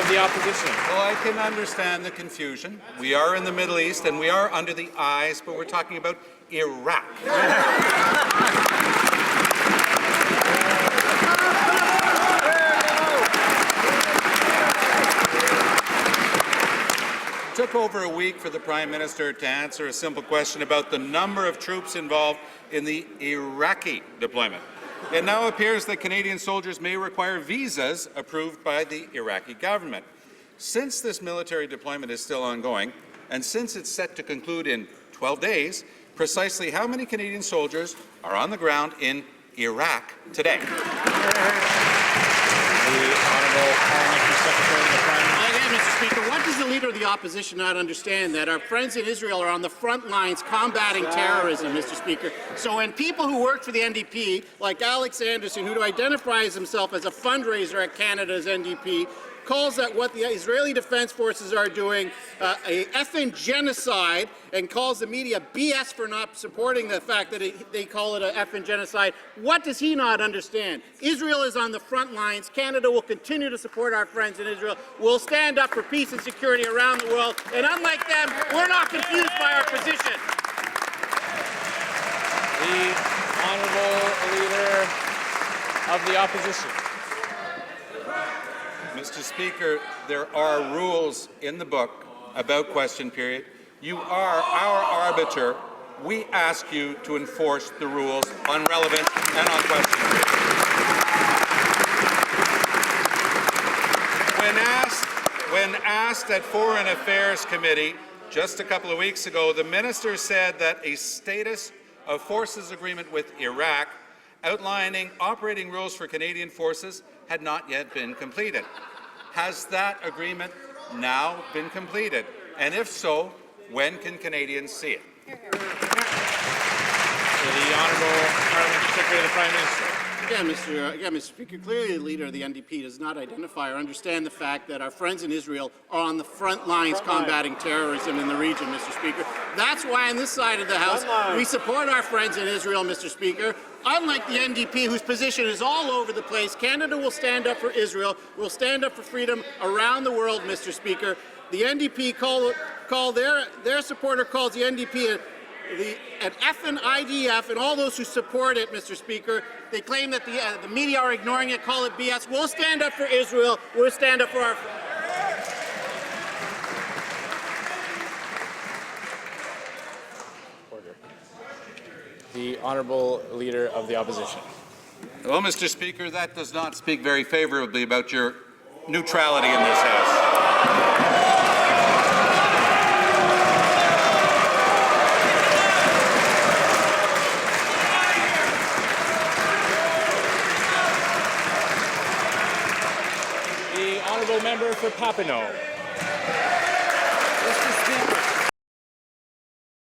of the Opposition. Well, I can understand the confusion. We are in the Middle East and we are under the eyes, but we're talking about Iraq. It took over a week for the Prime Minister to answer a simple question about the number of troops involved in the Iraqi deployment. It now appears that Canadian soldiers may require visas approved by the Iraqi government. Since this military deployment is still ongoing, and since it's set to conclude in 12 days, precisely how many Canadian soldiers are on the ground in Iraq today? The Honourable Parliamentary Secretary of the Prime Minister. Again, Mr. Speaker, what does the Leader of the Opposition not understand? That our friends in Israel are on the front lines combating terrorism, Mr. Speaker. So when people who work for the NDP, like Alex Anderson, who identifies himself as a fundraiser at Canada's NDP, calls that what the Israeli Defense Forces are doing a effing genocide, and calls the media BS for not supporting the fact that they call it an effing genocide. What does he not understand? Israel is on the front lines. Canada will continue to support our friends in Israel. We'll stand up for peace and security around the world. And unlike them, we're not confused by our position. The Honourable Leader of the Opposition. Mr. Speaker, there are rules in the book about question period. You are our arbiter. We ask you to enforce the rules on relevant and on question period. When asked at Foreign Affairs Committee just a couple of weeks ago, the minister said that a status of forces agreement with Iraq outlining operating rules for Canadian forces had not yet been completed. Has that agreement now been completed? And if so, when can Canadians see it? The Honourable Parliamentary Secretary of the Prime Minister. Again, Mr. Speaker, clearly the Leader of the NDP does not identify or understand the fact that our friends in Israel are on the front lines combating terrorism in the region, Mr. Speaker. That's why on this side of the House, we support our friends in Israel, Mr. Speaker. Unlike the NDP, whose position is all over the place, Canada will stand up for Israel, will stand up for freedom around the world, Mr. Speaker. The NDP their supporter calls the NDP an effing IDF, and all those who support it, Mr. Speaker, they claim that the media are ignoring it, call it BS. We'll stand up for Israel. We'll stand up for our... The Honourable Leader of the Opposition. Well, Mr. Speaker, that does not speak very favorably about your neutrality in this House. The Honourable Member for Papineau.